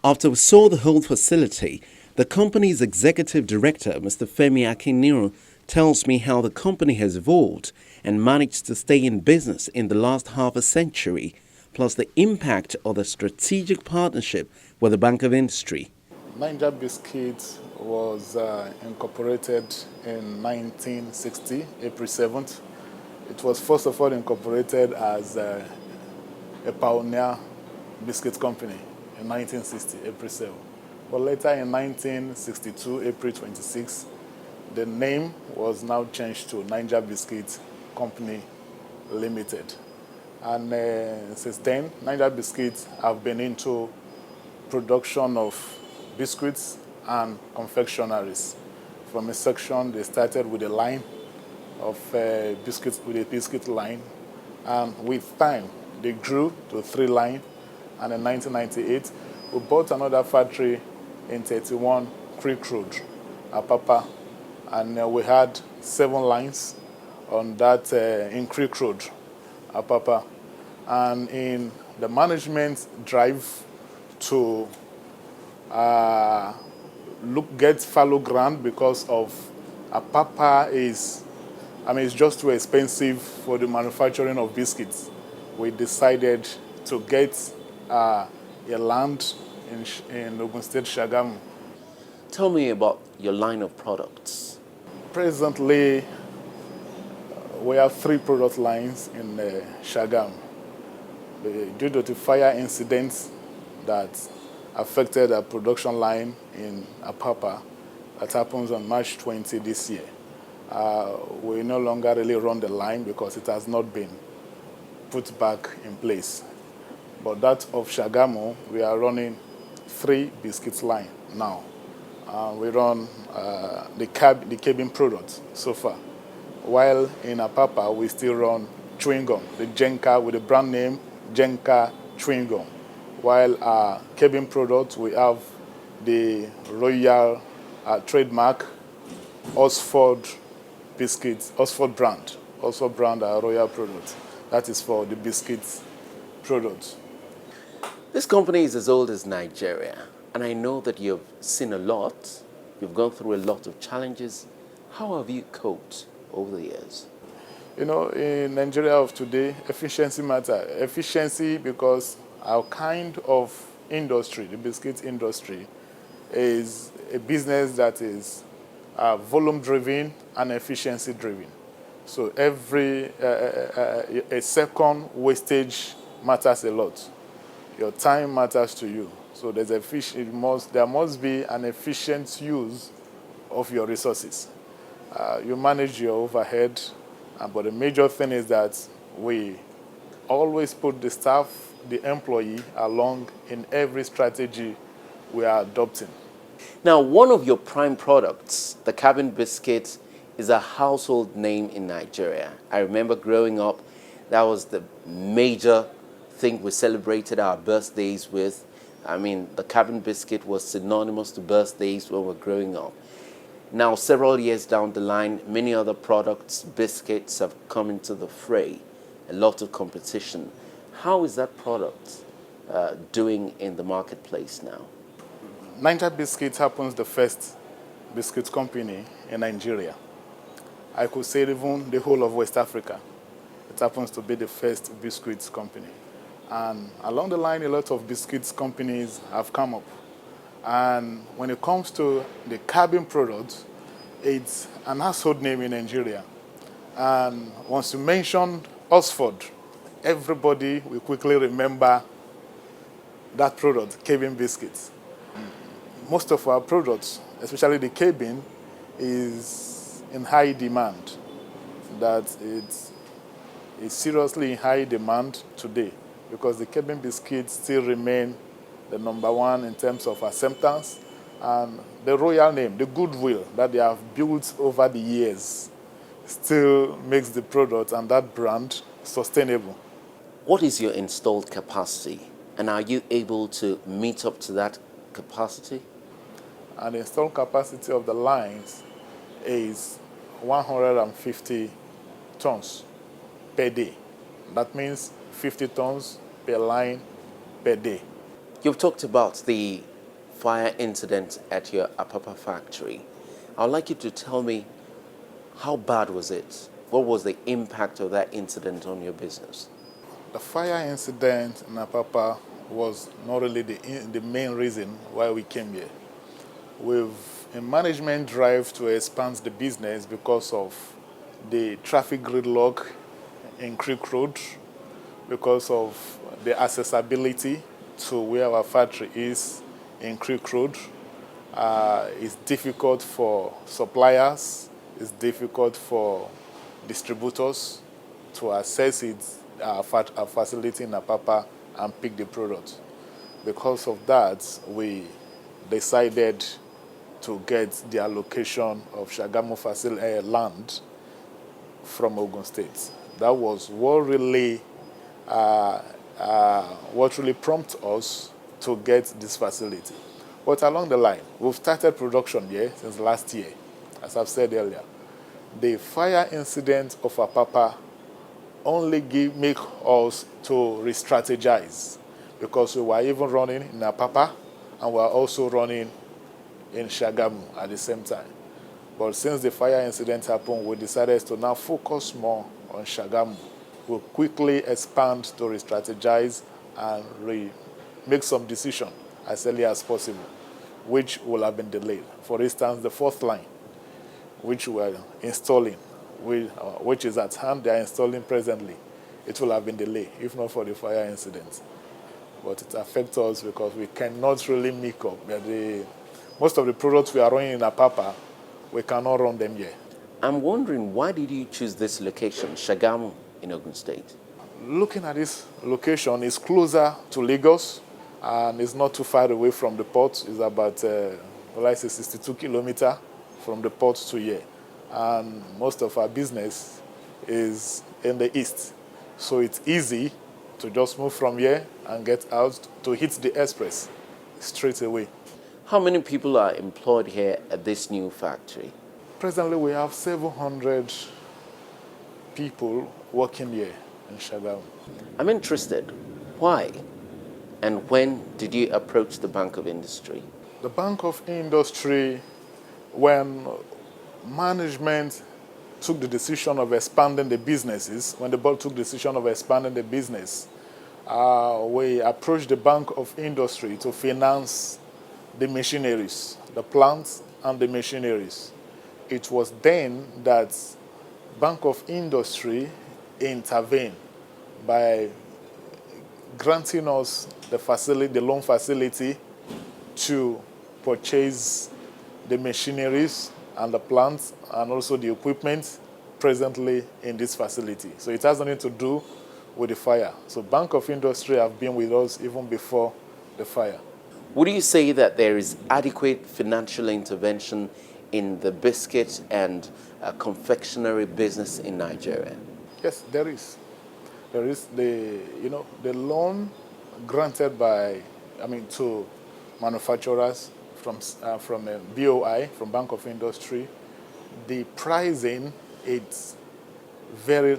After we saw the whole facility, the company's executive director, Mr. Femi Akiniro, tells me how the company has evolved and managed to stay in business in the last half a century, plus the impact of the strategic partnership with the Bank of Industry. Niger Biscuit was incorporated in 1960, April 7th. It was first of all incorporated as a pioneer biscuit company in 1960, April 7th. But later in 1962, April 26, the name was now changed to Niger Biscuit Company Limited. And since then, Niger Biscuits have been into production of biscuits and confectionaries. From a section, they started with a line of biscuits, with a biscuit line. And with time, they grew to 3 lines. And in 1998, we bought another factory in 31 Creek Road, Apapa. And we had 7 lines on that in Creek Road, Apapa. And in the management drive to get fallow ground because of Apapa it's just too expensive for the manufacturing of biscuits. We decided to get a land in Ogun State, Shagamu. Tell me about your line of products. Presently, we have 3 product lines in Shagamu. Due to the fire incidents that affected our production line in Apapa, that happens on March 20 this year, we no longer really run the line because it has not been put back in place. But that of Shagamu, we are running 3 biscuits line now. We run the cabin products so far. While in Apapa, we still run chewing gum, the Jenka with the brand name Jenka chewing gum. While our cabin products, we have the Royal trademark Oxford biscuits, Oxford brand our Royal product. That is for the biscuits products. This company is as old as Nigeria, and I know that you've seen a lot. You've gone through a lot of challenges. How have you coped over the years? You know, in Nigeria of today, efficiency matters. Efficiency because our kind of industry, the biscuit industry, is a business that is volume-driven and efficiency-driven. So every a second wastage matters a lot. Your time matters to you. So there must be an efficient use of your resources. You manage your overhead, but the major thing is that we always put the staff, the employee, along in every strategy we are adopting. Now, one of your prime products, the cabin biscuit, is a household name in Nigeria. I remember growing up, that was the major thing we celebrated our birthdays with. I mean, the cabin biscuit was synonymous to birthdays when we were growing up. Now, several years down the line, many other products, biscuits, have come into the fray. A lot of competition. How is that product doing in the marketplace now? Niger Biscuit happens the first biscuit company in Nigeria. I could say even the whole of West Africa. It happens to be the first biscuits company. And along the line, a lot of biscuits companies have come up. And when it comes to the cabin product, it's an household name in Nigeria. And once you mention Oxford, everybody will quickly remember that product, cabin biscuits. Most of our products, especially the cabin, is in high demand. That it's seriously in high demand today because the cabin biscuits still remain the #1 in terms of acceptance, and the royal name, the goodwill that they have built over the years still makes the product and that brand sustainable. What is your installed capacity, and are you able to meet up to that capacity? And the installed capacity of the lines is 150 tons per day. That means 50 tons per line per day. You've talked about the fire incident at your Apapa factory. I'd like you to tell me, how bad was it? What was the impact of that incident on your business? The fire incident in Apapa was not really the main reason why we came here. With a management drive to expand the business because of the traffic gridlock in Creek Road, because of the accessibility to where our factory is in Creek Road. It's difficult for suppliers, it's difficult for distributors to access our facility in Apapa and pick the product. Because of that, we decided to get the allocation of Shagamu facility land from Ogun State. That was what really prompted us to get this facility. But along the line, we've started production here since last year, as I've said earlier. The fire incident of Apapa only make us to re-strategize, because we were even running in Apapa and we were also running in Shagamu at the same time. But since the fire incident happened, we decided to now focus more on Shagamu. We'll quickly expand to re-strategize and make some decision as early as possible, which will have been delayed. For instance, the fourth line, which we're installing, which is at hand, they are installing presently. It will have been delayed, if not for the fire incident. But it affects us because we cannot really make up. Most of the products we are running in Apapa, we cannot run them here. I'm wondering, why did you choose this location, Shagamu in Ogun State? Looking at this location, it's closer to Lagos and it's not too far away from the port. It's about 62 kilometers from the port to here. And most of our business is in the east. So it's easy to just move from here and get out to hit the express straight away. How many people are employed here at this new factory? Presently, we have 700 people working here in Shagamu. I'm interested. Why? And when did you approach the Bank of Industry? The Bank of Industry, when management took the decision of expanding the businesses, when the board took the decision of expanding the business, we approached the Bank of Industry to finance the machineries, the plants and the machineries. It was then that Bank of Industry intervened by granting us the facility, the loan facility, to purchase the machineries and the plants and also the equipment presently in this facility. So it has nothing to do with the fire. So Bank of Industry have been with us even before the fire. Would you say that there is adequate financial intervention in the biscuit and confectionery business in Nigeria? Yes, there is. There is the loan granted to manufacturers from BOI, from Bank of Industry. The pricing, it's very